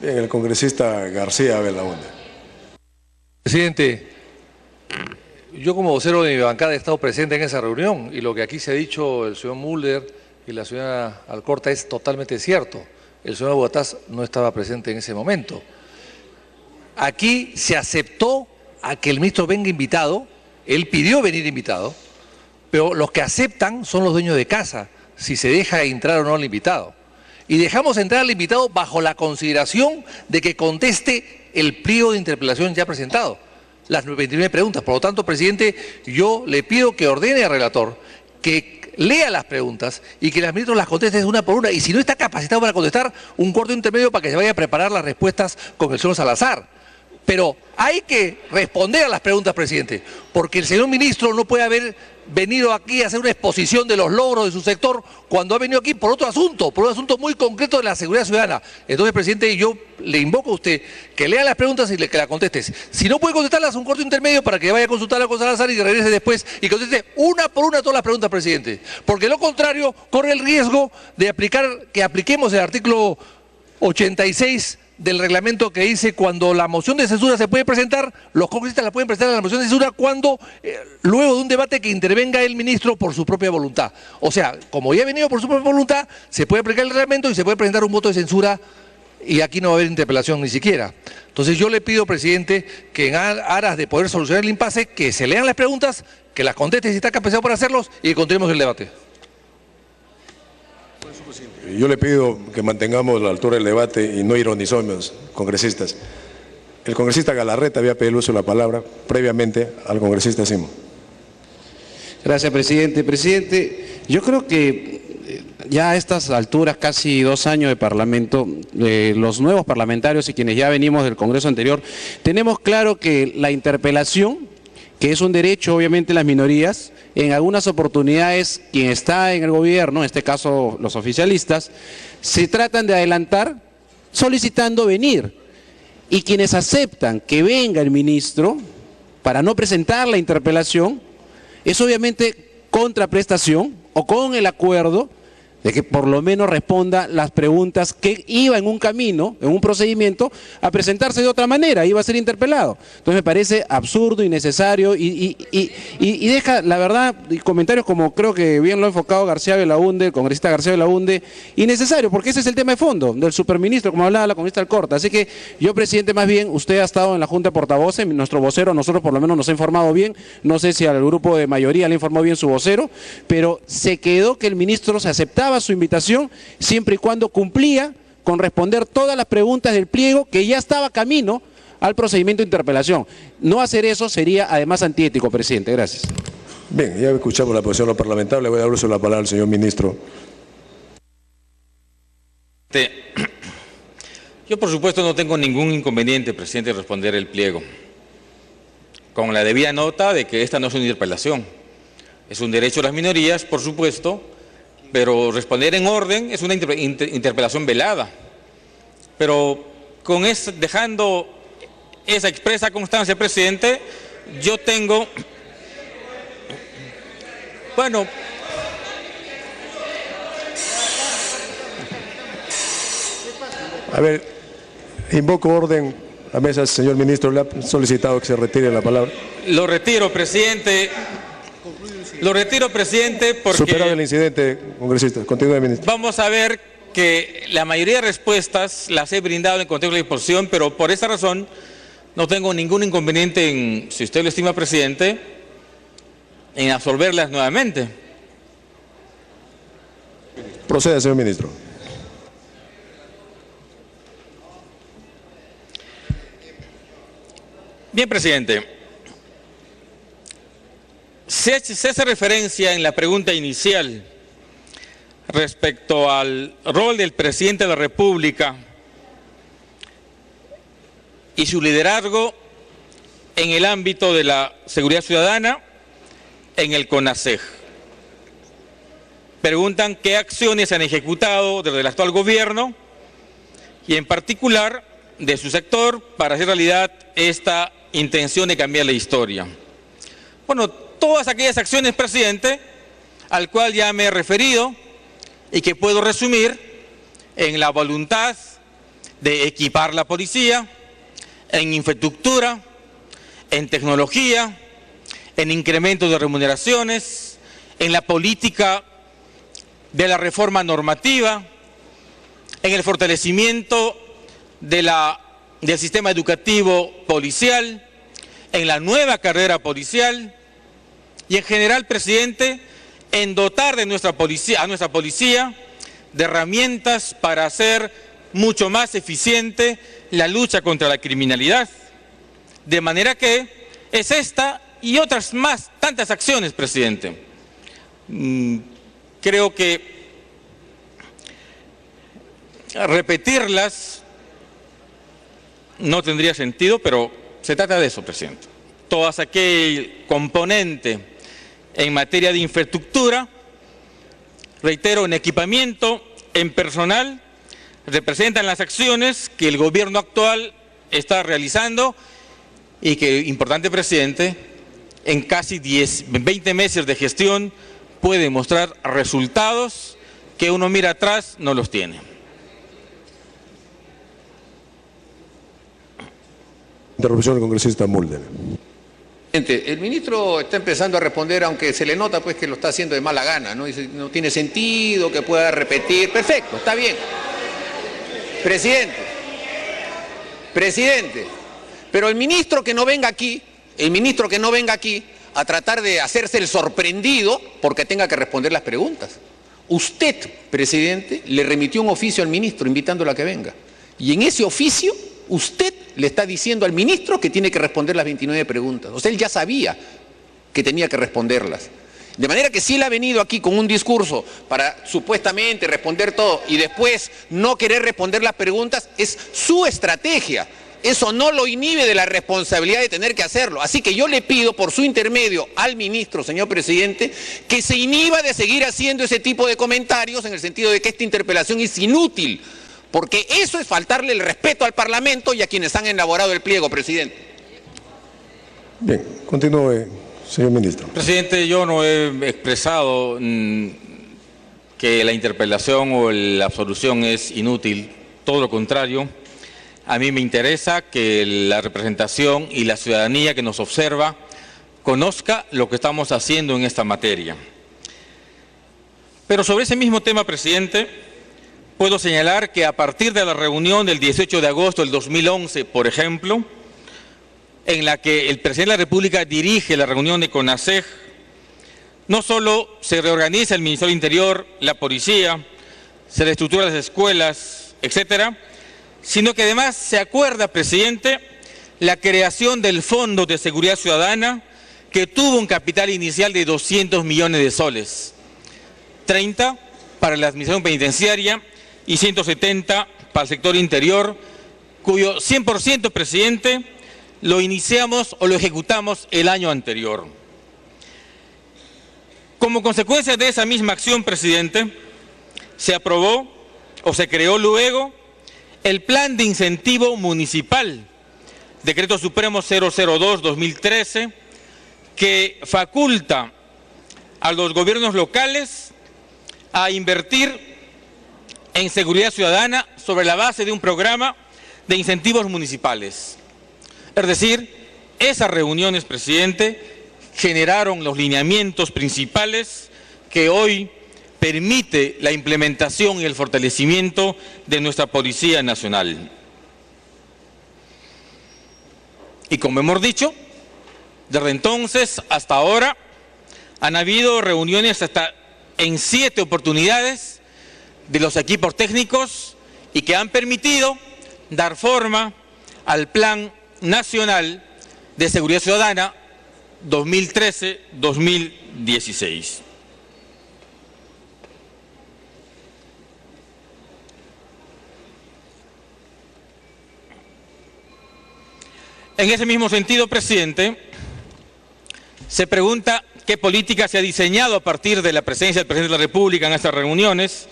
Bien, el congresista García Belaúnde. Presidente, yo como vocero de mi bancada he estado presente en esa reunión y lo que aquí se ha dicho el señor Mulder y la señora Alcorta es totalmente cierto. El señor Botaz no estaba presente en ese momento. Aquí se aceptó a que el ministro venga invitado, él pidió venir invitado, pero los que aceptan son los dueños de casa, si se deja entrar o no al invitado. Y dejamos entrar al invitado bajo la consideración de que conteste el pliego de interpelación ya presentado, las 29 preguntas. Por lo tanto, presidente, yo le pido que ordene al relator que lea las preguntas y que los ministros las conteste una por una. Y si no está capacitado para contestar, un corto intermedio para que se vaya a preparar las respuestas con el señor Salazar. Pero hay que responder a las preguntas, presidente, porque el señor ministro no puede haber venido aquí a hacer una exposición de los logros de su sector cuando ha venido aquí por otro asunto, por un asunto muy concreto de la seguridad ciudadana. Entonces, presidente, yo le invoco a usted que lea las preguntas y que las conteste. Si no puede contestarlas, un corto intermedio para que vaya a consultarla con Salazar y que regrese después y conteste una por una todas las preguntas, presidente. Porque de lo contrario, corre el riesgo de que apliquemos el artículo 86 del reglamento que dice cuando la moción de censura se puede presentar, los congresistas la pueden presentar a la moción de censura cuando, luego de un debate que intervenga el ministro por su propia voluntad. O sea, como ya ha venido por su propia voluntad, se puede aplicar el reglamento y se puede presentar un voto de censura y aquí no va a haber interpelación ni siquiera. Entonces yo le pido, presidente, que en aras de poder solucionar el impasse, que se lean las preguntas, que las conteste si está capacitado para hacerlos y que continuemos el debate. Yo le pido que mantengamos la altura del debate y no ironicemos, congresistas. El congresista Galarreta había pedido el uso de la palabra previamente al congresista Simo. Gracias, presidente. Presidente, yo creo que ya a estas alturas, casi 2 años de Parlamento, los nuevos parlamentarios y quienes ya venimos del Congreso anterior, tenemos claro que la interpelación, que es un derecho obviamente de las minorías, en algunas oportunidades quien está en el gobierno, en este caso los oficialistas, se tratan de adelantar solicitando venir. Y quienes aceptan que venga el ministro para no presentar la interpelación, es obviamente contraprestación o con el acuerdo de que por lo menos responda las preguntas que iba en un camino, en un procedimiento, a presentarse de otra manera, iba a ser interpelado. Entonces me parece absurdo, innecesario y deja, la verdad, comentarios como creo que bien lo ha enfocado García Belaúnde, el congresista García Belaúnde, innecesario, porque ese es el tema de fondo, del superministro, como hablaba la congresista Alcorta. Así que yo, presidente, más bien, usted ha estado en la Junta de Portavoces, nuestro vocero, nosotros por lo menos nos ha informado bien, no sé si al grupo de mayoría le informó bien su vocero, pero se quedó que el ministro se aceptaba su invitación siempre y cuando cumplía con responder todas las preguntas del pliego que ya estaba camino al procedimiento de interpelación. No hacer eso sería además antiético, presidente. Gracias. Bien, ya escuchamos la posición de los parlamentarios, le voy a dar uso de la palabra al señor ministro. Yo por supuesto no tengo ningún inconveniente, presidente, en responder el pliego, con la debida nota de que esta no es una interpelación. Es un derecho de las minorías, por supuesto, pero responder en orden es una interpelación velada. Pero dejando esa expresa constancia, presidente, yo tengo... Bueno... A ver, invoco orden a mesa, señor ministro, le ha solicitado que se retire la palabra. Lo retiro, presidente. Lo retiro, presidente, porque... Superado el incidente, congresista. Continúe, ministro. Vamos a ver que la mayoría de respuestas las he brindado en contexto de la disposición, pero por esa razón no tengo ningún inconveniente en, si usted lo estima, presidente, en absolverlas nuevamente. Proceda, señor ministro. Bien, presidente. Se hace referencia en la pregunta inicial respecto al rol del presidente de la República y su liderazgo en el ámbito de la seguridad ciudadana en el CONASEG. Preguntan qué acciones se han ejecutado desde el actual gobierno y en particular de su sector para hacer realidad esta intención de cambiar la historia. Bueno, todas aquellas acciones, presidente, al cual ya me he referido y que puedo resumir en la voluntad de equipar la policía en infraestructura, en tecnología, en incremento de remuneraciones, en la política de la reforma normativa, en el fortalecimiento del sistema educativo policial, en la nueva carrera policial y en general, presidente, en dotar a nuestra policía de herramientas para hacer mucho más eficiente la lucha contra la criminalidad. De manera que es esta y otras más, tantas acciones, presidente. Creo que repetirlas no tendría sentido, pero se trata de eso, presidente. Todo aquel componente en materia de infraestructura, reitero, en equipamiento, en personal, representan las acciones que el gobierno actual está realizando y que, importante, presidente, en casi 20 meses de gestión puede mostrar resultados que uno mira atrás, no los tiene. Interrupción del congresista Mulder. El ministro está empezando a responder, aunque se le nota pues que lo está haciendo de mala gana, ¿no? Dice, no tiene sentido que pueda repetir. Perfecto, está bien. Presidente, pero el ministro que no venga aquí a tratar de hacerse el sorprendido porque tenga que responder las preguntas. Usted, presidente, le remitió un oficio al ministro invitándolo a que venga. Y en ese oficio, usted le está diciendo al ministro que tiene que responder las 29 preguntas. O sea, él ya sabía que tenía que responderlas. De manera que si él ha venido aquí con un discurso para supuestamente responder todo y después no querer responder las preguntas, es su estrategia. Eso no lo inhibe de la responsabilidad de tener que hacerlo. Así que yo le pido por su intermedio al ministro, señor presidente, que se inhiba de seguir haciendo ese tipo de comentarios en el sentido de que esta interpelación es inútil. Porque eso es faltarle el respeto al Parlamento y a quienes han elaborado el pliego, presidente. Bien, continúe, señor ministro. Presidente, yo no he expresado que la interpelación o la absolución es inútil, todo lo contrario. A mí me interesa que la representación y la ciudadanía que nos observa conozca lo que estamos haciendo en esta materia. Pero sobre ese mismo tema, presidente, puedo señalar que a partir de la reunión del 18 de agosto del 2011, por ejemplo, en la que el presidente de la República dirige la reunión de CONASEG, no solo se reorganiza el Ministerio del Interior, la policía, se reestructura las escuelas, etcétera, sino que además se acuerda, presidente, la creación del Fondo de Seguridad Ciudadana, que tuvo un capital inicial de 200 millones de soles, 30 para la administración penitenciaria y 170 para el sector interior, cuyo 100%, presidente, lo iniciamos o lo ejecutamos el año anterior. Como consecuencia de esa misma acción, presidente, se aprobó o se creó luego el Plan de Incentivo Municipal, Decreto Supremo 002-2013, que faculta a los gobiernos locales a invertir en seguridad ciudadana sobre la base de un programa de incentivos municipales. Es decir, esas reuniones, presidente, generaron los lineamientos principales que hoy permite la implementación y el fortalecimiento de nuestra Policía Nacional. Y como hemos dicho, desde entonces hasta ahora han habido reuniones hasta en 7 oportunidades de los equipos técnicos y que han permitido dar forma al Plan Nacional de Seguridad Ciudadana 2013-2016. En ese mismo sentido, presidente, se pregunta qué política se ha diseñado a partir de la presencia del presidente de la República en estas reuniones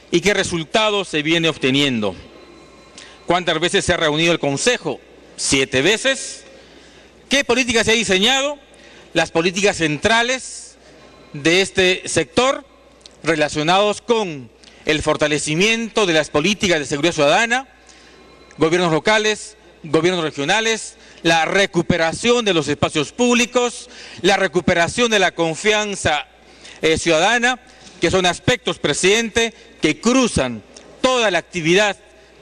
y qué resultados se viene obteniendo. ¿Cuántas veces se ha reunido el Consejo? 7 veces. ¿Qué política se ha diseñado? Las políticas centrales de este sector relacionados con el fortalecimiento de las políticas de seguridad ciudadana, gobiernos locales, gobiernos regionales, la recuperación de los espacios públicos, la recuperación de la confianza ciudadana, que son aspectos, presidente, que cruzan toda la actividad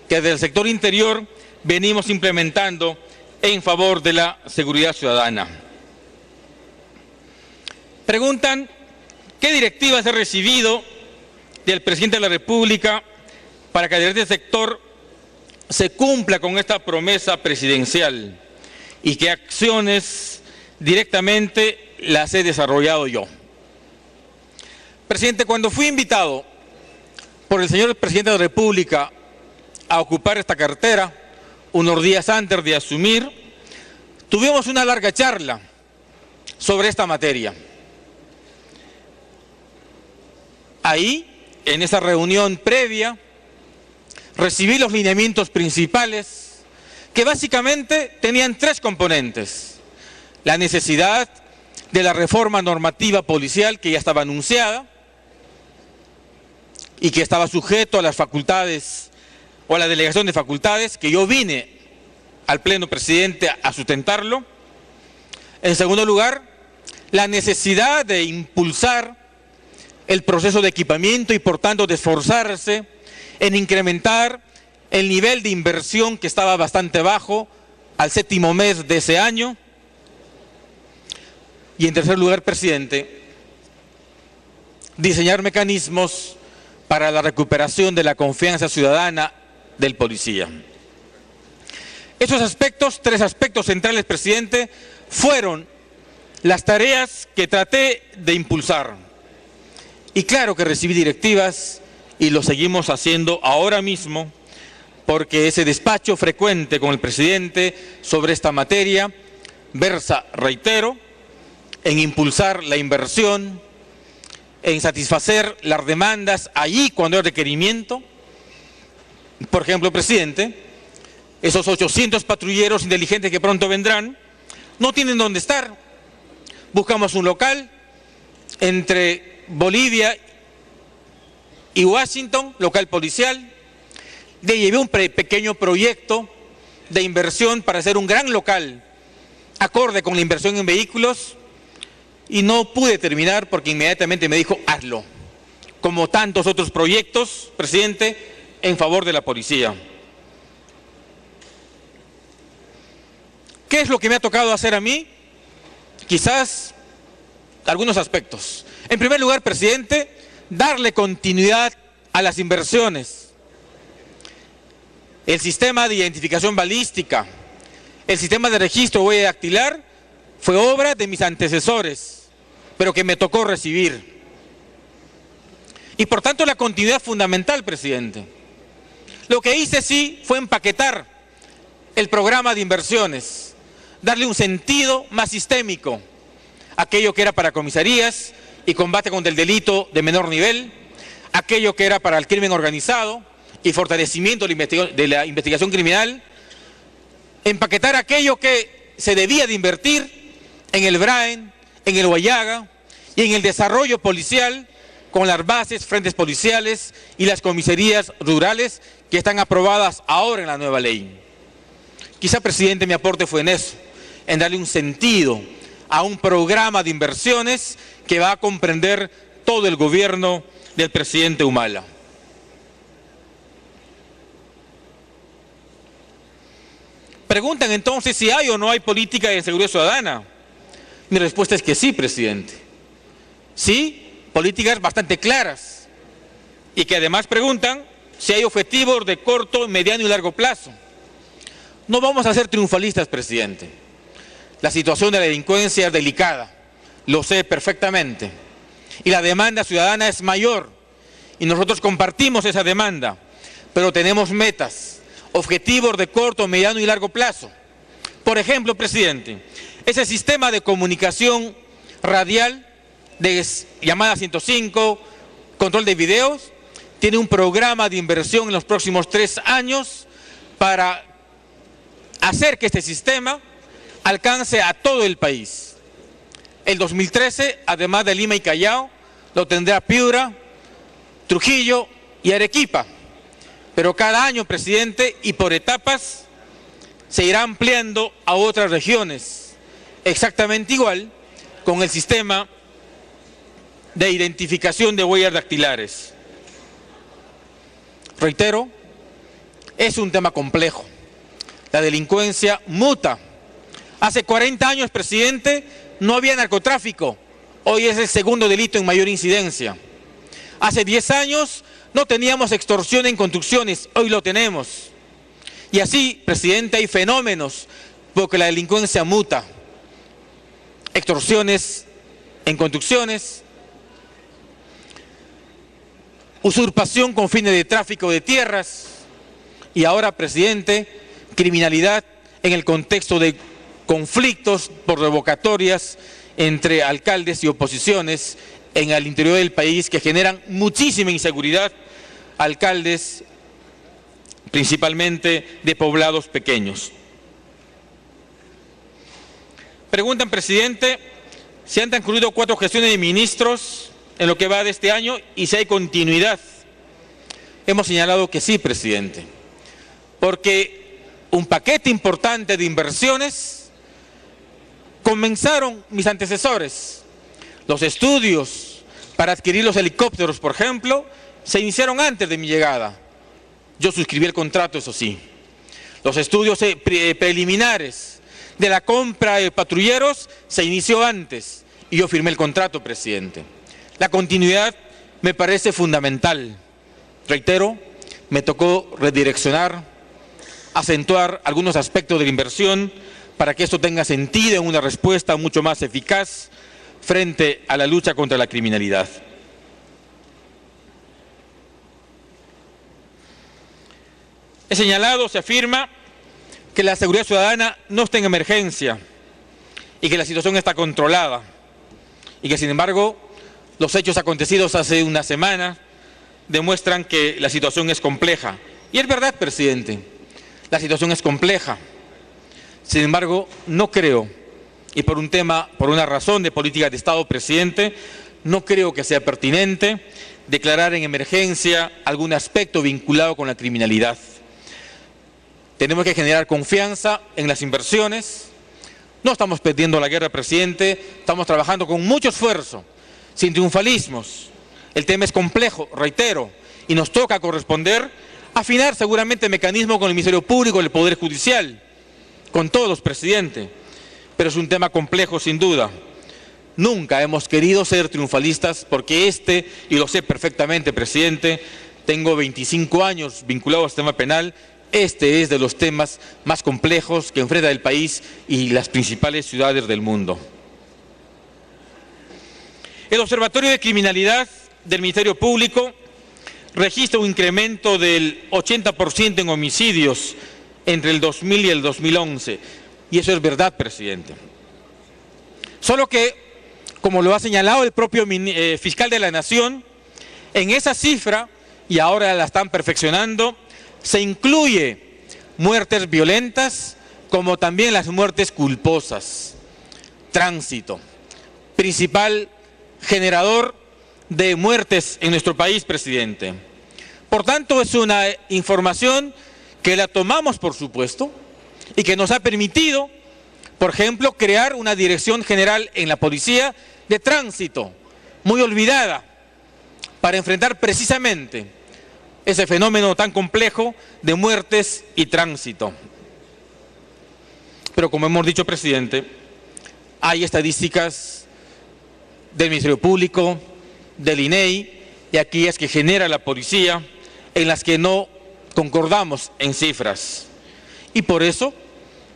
que desde el sector interior venimos implementando en favor de la seguridad ciudadana. Preguntan, ¿qué directivas he recibido del presidente de la República para que desde el sector se cumpla con esta promesa presidencial y qué acciones directamente las he desarrollado yo? Presidente, cuando fui invitado por el señor presidente de la República a ocupar esta cartera, unos días antes de asumir, tuvimos una larga charla sobre esta materia. Ahí, en esa reunión previa, recibí los lineamientos principales que básicamente tenían tres componentes. La necesidad de la reforma normativa policial que ya estaba anunciada y que estaba sujeto a las facultades o a la delegación de facultades, que yo vine al Pleno, presidente, a sustentarlo. En segundo lugar, la necesidad de impulsar el proceso de equipamiento y por tanto de esforzarse en incrementar el nivel de inversión que estaba bastante bajo al séptimo mes de ese año. Y en tercer lugar, presidente, diseñar mecanismos para la recuperación de la confianza ciudadana del policía. Esos aspectos, tres aspectos centrales, presidente, fueron las tareas que traté de impulsar. Y claro que recibí directivas y lo seguimos haciendo ahora mismo, porque ese despacho frecuente con el presidente sobre esta materia versa, reitero, en impulsar la inversión, en satisfacer las demandas allí cuando hay requerimiento. Por ejemplo, presidente, esos 800 patrulleros inteligentes que pronto vendrán no tienen dónde estar. Buscamos un local entre Bolivia y Washington, local policial. Le llevé un pequeño proyecto de inversión para hacer un gran local acorde con la inversión en vehículos y no pude terminar porque inmediatamente me dijo, hazlo, como tantos otros proyectos, presidente, en favor de la policía. ¿Qué es lo que me ha tocado hacer a mí? Quizás algunos aspectos. En primer lugar, presidente, darle continuidad a las inversiones. El sistema de identificación balística, el sistema de registro huella dactilar, fue obra de mis antecesores, pero que me tocó recibir. Y por tanto la continuidad fundamental, presidente. Lo que hice sí fue empaquetar el programa de inversiones, darle un sentido más sistémico, aquello que era para comisarías y combate contra el delito de menor nivel, aquello que era para el crimen organizado y fortalecimiento de la investigación criminal, empaquetar aquello que se debía de invertir en el BRAEN, en el Huallaga y en el desarrollo policial con las bases, frentes policiales y las comisarías rurales que están aprobadas ahora en la nueva ley. Quizá, presidente, mi aporte fue en eso, en darle un sentido a un programa de inversiones que va a comprender todo el gobierno del presidente Humala. Preguntan entonces si hay o no hay política de seguridad ciudadana. Mi respuesta es que sí, presidente. Sí, políticas bastante claras. Y que además preguntan si hay objetivos de corto, mediano y largo plazo. No vamos a ser triunfalistas, presidente. La situación de la delincuencia es delicada, lo sé perfectamente. Y la demanda ciudadana es mayor. Y nosotros compartimos esa demanda, pero tenemos metas, objetivos de corto, mediano y largo plazo. Por ejemplo, presidente, ese sistema de comunicación radial de llamada 105, control de videos, tiene un programa de inversión en los próximos 3 años para hacer que este sistema alcance a todo el país. El 2013, además de Lima y Callao, lo tendrá Piura, Trujillo y Arequipa. pero cada año, presidente, y por etapas, se irá ampliando a otras regiones, exactamente igual con el sistema de identificación de huellas dactilares. Reitero, es un tema complejo. La delincuencia muta. Hace 40 años, presidente, no había narcotráfico. Hoy es el segundo delito en mayor incidencia. Hace 10 años no teníamos extorsión en construcciones, hoy lo tenemos. Y así, presidente, hay fenómenos porque la delincuencia muta. Extorsiones en construcciones, usurpación con fines de tráfico de tierras y ahora, presidente, criminalidad en el contexto de conflictos por revocatorias entre alcaldes y oposiciones en el interior del país que generan muchísima inseguridad, alcaldes principalmente de poblados pequeños. Preguntan, presidente, si han transcurrido 4 gestiones de ministros en lo que va de este año y si hay continuidad. Hemos señalado que sí, presidente, porque un paquete importante de inversiones comenzaron mis antecesores. Los estudios para adquirir los helicópteros, por ejemplo, se iniciaron antes de mi llegada. Yo suscribí el contrato, eso sí. Los estudios preliminares de la compra de patrulleros se inició antes y yo firmé el contrato, presidente. La continuidad me parece fundamental. Reitero, me tocó redireccionar, acentuar algunos aspectos de la inversión para que esto tenga sentido en una respuesta mucho más eficaz frente a la lucha contra la criminalidad. He señalado, se afirma, que la seguridad ciudadana no está en emergencia y que la situación está controlada y que, sin embargo, los hechos acontecidos hace una semana demuestran que la situación es compleja. Y es verdad, presidente, la situación es compleja. Sin embargo, no creo, y por una razón de política de Estado, presidente, no creo que sea pertinente declarar en emergencia algún aspecto vinculado con la criminalidad. Tenemos que generar confianza en las inversiones. No estamos perdiendo la guerra, presidente, estamos trabajando con mucho esfuerzo, sin triunfalismos. El tema es complejo, reitero, y nos toca corresponder, afinar seguramente el mecanismo con el Ministerio Público, el Poder Judicial, con todos, presidente, pero es un tema complejo sin duda. Nunca hemos querido ser triunfalistas porque y lo sé perfectamente, presidente, tengo 25 años vinculado al sistema penal, es de los temas más complejos que enfrenta el país y las principales ciudades del mundo. El Observatorio de Criminalidad del Ministerio Público registra un incremento del 80% en homicidios entre el 2000 y el 2011. Y eso es verdad, presidente. Solo que, como lo ha señalado el propio fiscal de la Nación, en esa cifra, y ahora la están perfeccionando, se incluye muertes violentas como también las muertes culposas. Tránsito, principal generador de muertes en nuestro país, presidente. Por tanto, es una información que la tomamos, por supuesto, y que nos ha permitido, por ejemplo, crear una dirección general en la Policía de Tránsito, muy olvidada, para enfrentar precisamente ese fenómeno tan complejo de muertes y tránsito. Pero como hemos dicho, presidente, hay estadísticas del Ministerio Público, del INEI y aquellas que genera la policía, en las que no concordamos en cifras. Y por eso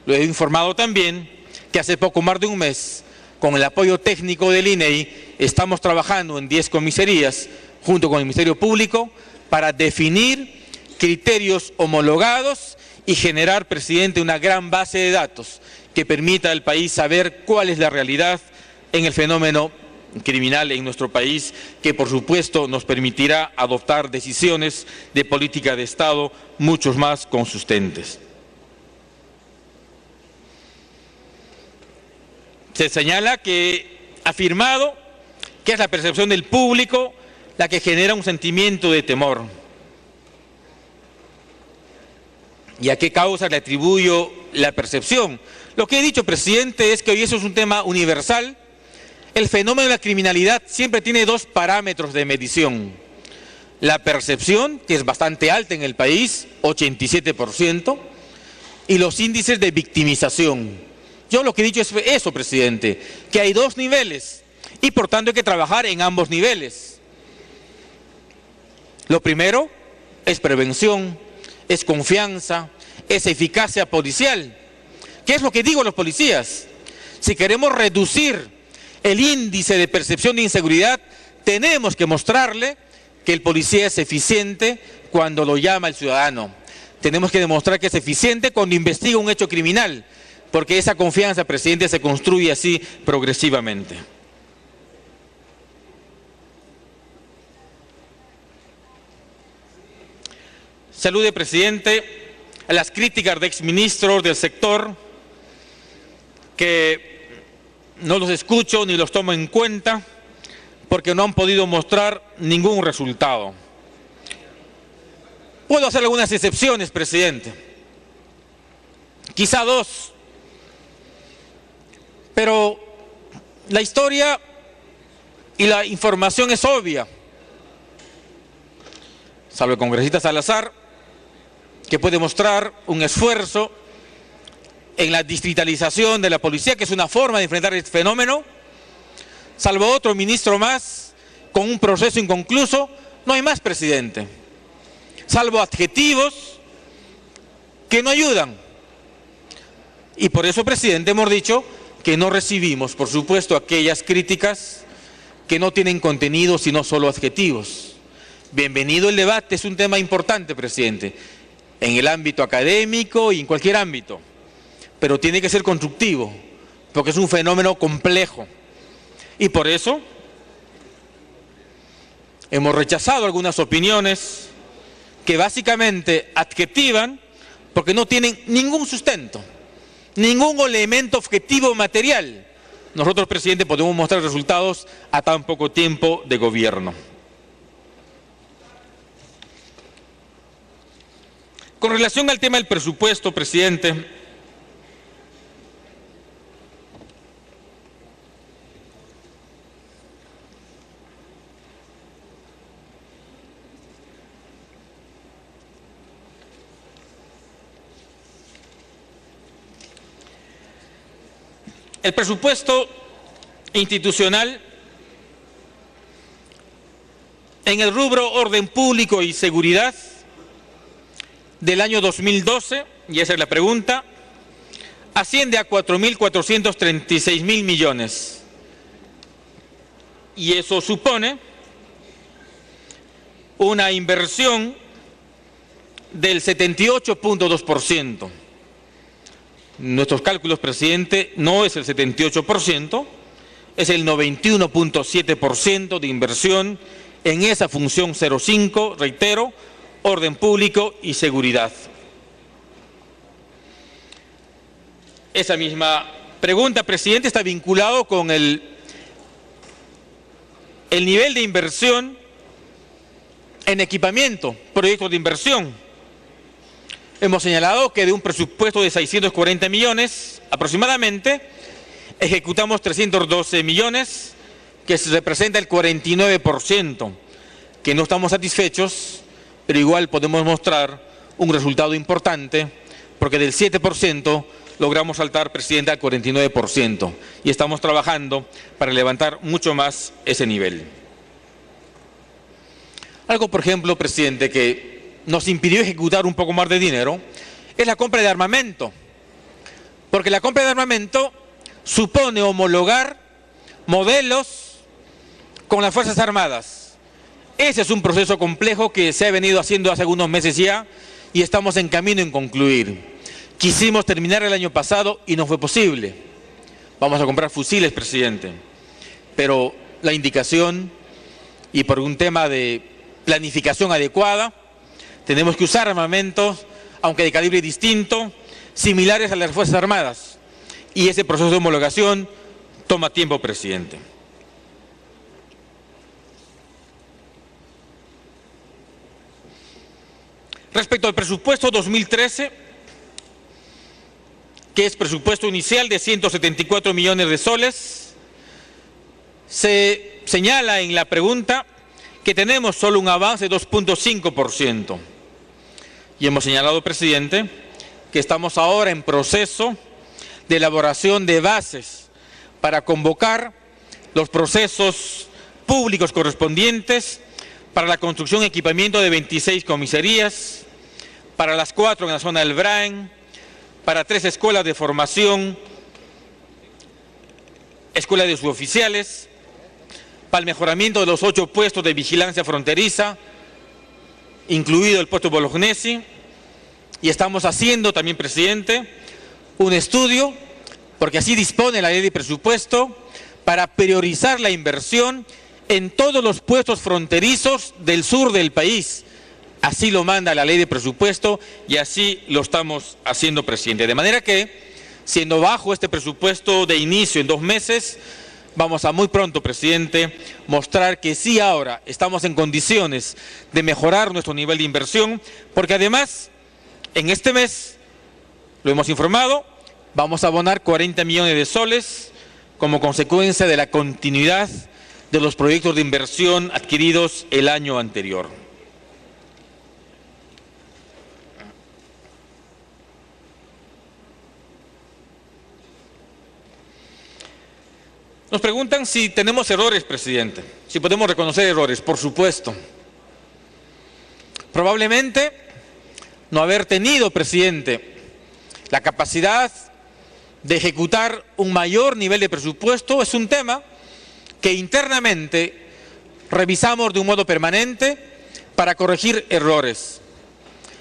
lo he informado también que hace poco más de un mes, con el apoyo técnico del INEI, estamos trabajando en 10 comisarías junto con el Ministerio Público para definir criterios homologados y generar, presidente, una gran base de datos que permita al país saber cuál es la realidad en el fenómeno criminal en nuestro país, que por supuesto nos permitirá adoptar decisiones de política de Estado mucho más consistentes. Se señala que afirmado que es la percepción del público la que genera un sentimiento de temor. ¿Y a qué causa le atribuyo la percepción? Lo que he dicho, presidente, es que hoy eso es un tema universal. El fenómeno de la criminalidad siempre tiene dos parámetros de medición. La percepción, que es bastante alta en el país, 87%, y los índices de victimización. Yo lo que he dicho es eso, presidente, que hay dos niveles y por tanto hay que trabajar en ambos niveles. Lo primero es prevención, es confianza, es eficacia policial. ¿Qué es lo que digo a los policías? Si queremos reducir el índice de percepción de inseguridad, tenemos que mostrarle que el policía es eficiente cuando lo llama el ciudadano. Tenemos que demostrar que es eficiente cuando investiga un hecho criminal, porque esa confianza, presidente, se construye así progresivamente. Salude, presidente, a las críticas de exministros del sector, que no los escucho ni los tomo en cuenta, porque no han podido mostrar ningún resultado. Puedo hacer algunas excepciones, presidente, quizá dos, pero la historia y la información es obvia. Salvo el congresista Salazar, que puede mostrar un esfuerzo en la distritalización de la policía, que es una forma de enfrentar este fenómeno, salvo otro ministro más con un proceso inconcluso, no hay más, presidente. Salvo adjetivos que no ayudan. Y por eso, presidente, hemos dicho que no recibimos, por supuesto, aquellas críticas que no tienen contenido, sino solo adjetivos. Bienvenido el debate, es un tema importante, presidente, en el ámbito académico y en cualquier ámbito, pero tiene que ser constructivo, porque es un fenómeno complejo. Y por eso hemos rechazado algunas opiniones que básicamente adjetivan porque no tienen ningún sustento, ningún elemento objetivo material. Nosotros, presidente, podemos mostrar resultados a tan poco tiempo de gobierno. Con relación al tema del presupuesto, presidente, el presupuesto institucional en el rubro orden público y seguridad del año 2012, y esa es la pregunta, asciende a 4.436.000 millones. Y eso supone una inversión del 78.2%. Nuestros cálculos, presidente, no es el 78%, es el 91.7% de inversión en esa función 05, reitero, orden público y seguridad. Esa misma pregunta, presidente, está vinculado con el nivel de inversión en equipamiento, proyectos de inversión. Hemos señalado que de un presupuesto de 640 millones aproximadamente, ejecutamos 312 millones, que representa el 49%, que no estamos satisfechos, pero igual podemos mostrar un resultado importante, porque del 7% logramos saltar, presidente, al 49%, y estamos trabajando para levantar mucho más ese nivel. Algo, por ejemplo, presidente, que nos impidió ejecutar un poco más de dinero, es la compra de armamento, porque la compra de armamento supone homologar modelos con las Fuerzas Armadas. Ese es un proceso complejo que se ha venido haciendo hace algunos meses ya y estamos en camino en concluir. Quisimos terminar el año pasado y no fue posible. Vamos a comprar fusiles, presidente, pero la indicación y por un tema de planificación adecuada, tenemos que usar armamentos, aunque de calibre distinto, similares a las Fuerzas Armadas. Y ese proceso de homologación toma tiempo, presidente. Respecto al presupuesto 2013, que es presupuesto inicial de 174 millones de soles, se señala en la pregunta que tenemos solo un avance de 2.5%. Y hemos señalado, presidente, que estamos ahora en proceso de elaboración de bases para convocar los procesos públicos correspondientes para la construcción y equipamiento de 26 comisarías, para las 4 en la zona del Braen, para 3 escuelas de formación, escuelas de suboficiales, para el mejoramiento de los 8 puestos de vigilancia fronteriza, incluido el puesto Bolognesi, y estamos haciendo también, presidente, un estudio, porque así dispone la ley de presupuesto, para priorizar la inversión en todos los puestos fronterizos del sur del país. Así lo manda la ley de presupuesto y así lo estamos haciendo, presidente. De manera que, siendo bajo este presupuesto de inicio en 2 meses, vamos a muy pronto, presidente, mostrar que sí ahora estamos en condiciones de mejorar nuestro nivel de inversión, porque además, en este mes, lo hemos informado, vamos a abonar 40 millones de soles como consecuencia de la continuidad de los proyectos de inversión adquiridos el año anterior. Nos preguntan si tenemos errores, presidente, si podemos reconocer errores. Por supuesto. Probablemente no haber tenido, presidente, la capacidad de ejecutar un mayor nivel de presupuesto es un tema que internamente revisamos de un modo permanente para corregir errores.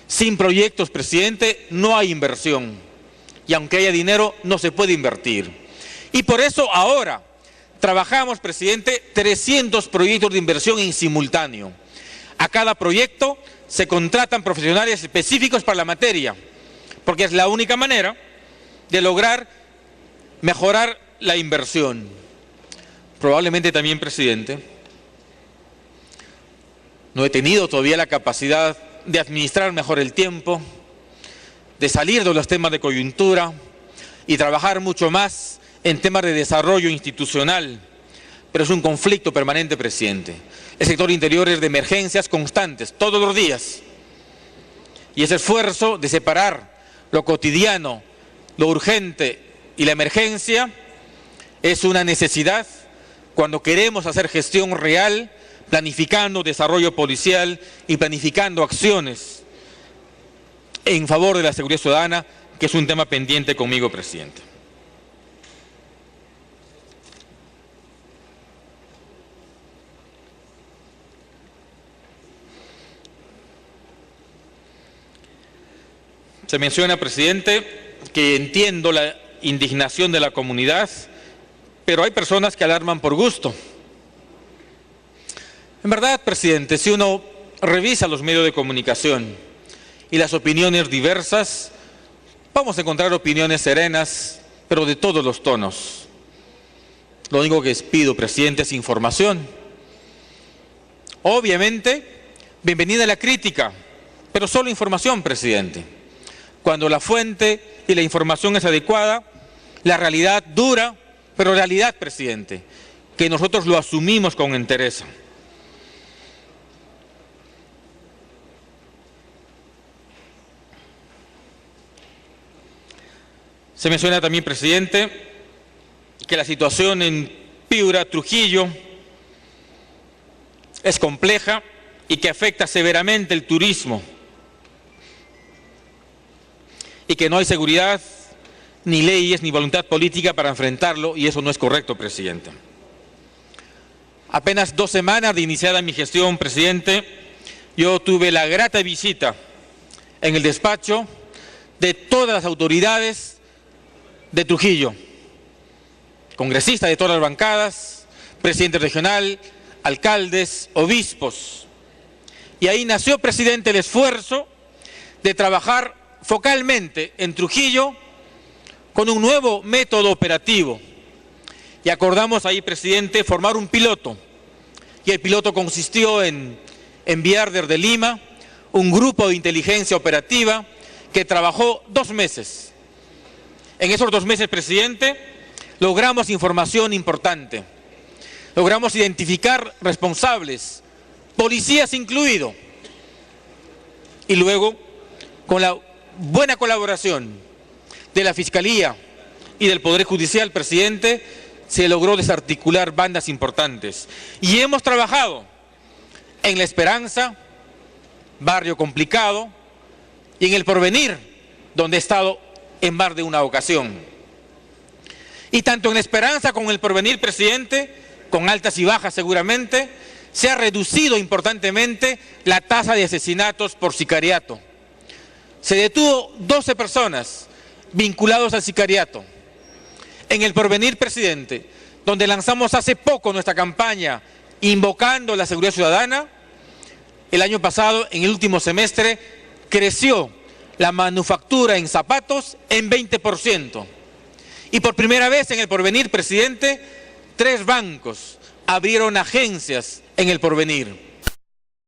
Sin proyectos, presidente, no hay inversión. Y aunque haya dinero, no se puede invertir. Y por eso ahora trabajamos, presidente, 300 proyectos de inversión en simultáneo. A cada proyecto se contratan profesionales específicos para la materia, porque es la única manera de lograr mejorar la inversión. Probablemente también, presidente, no he tenido todavía la capacidad de administrar mejor el tiempo, de salir de los temas de coyuntura y trabajar mucho más en temas de desarrollo institucional, pero es un conflicto permanente, presidente. El sector interior es de emergencias constantes, todos los días. Y ese esfuerzo de separar lo cotidiano, lo urgente y la emergencia es una necesidad cuando queremos hacer gestión real, planificando desarrollo policial y planificando acciones en favor de la seguridad ciudadana, que es un tema pendiente conmigo, presidente. Se menciona, presidente, que entiendo la indignación de la comunidad, pero hay personas que alarman por gusto. En verdad, presidente, si uno revisa los medios de comunicación y las opiniones diversas, vamos a encontrar opiniones serenas, pero de todos los tonos. Lo único que les pido, presidente, es información. Obviamente, bienvenida la crítica, pero solo información, presidente. Cuando la fuente y la información es adecuada, la realidad dura, pero realidad, presidente, que nosotros lo asumimos con entereza. Se menciona también, presidente, que la situación en Piura, Trujillo, es compleja y que afecta severamente el turismo y que no hay seguridad, ni leyes, ni voluntad política para enfrentarlo, y eso no es correcto, presidente. Apenas 2 semanas de iniciada mi gestión, presidente, yo tuve la grata visita en el despacho de todas las autoridades de Trujillo, congresistas de todas las bancadas, presidente regional, alcaldes, obispos. Y ahí nació, presidente, el esfuerzo de trabajar focalmente en Trujillo con un nuevo método operativo. Y acordamos ahí, presidente, formar un piloto. Y el piloto consistió en enviar desde Lima un grupo de inteligencia operativa que trabajó 2 meses. En esos 2 meses, presidente, logramos información importante. Logramos identificar responsables, policías incluido. Y luego, con la buena colaboración de la Fiscalía y del Poder Judicial, presidente, se logró desarticular bandas importantes. Y hemos trabajado en La Esperanza, barrio complicado, y en El Porvenir, donde he estado en más de una ocasión. Y tanto en La Esperanza como en El Porvenir, presidente, con altas y bajas seguramente, se ha reducido importantemente la tasa de asesinatos por sicariato. Se detuvo 12 personas vinculados al sicariato. En El Porvenir, presidente, donde lanzamos hace poco nuestra campaña invocando la seguridad ciudadana, el año pasado, en el último semestre, creció la manufactura en zapatos en 20%. Y por primera vez en El Porvenir, presidente, 3 bancos abrieron agencias en El Porvenir.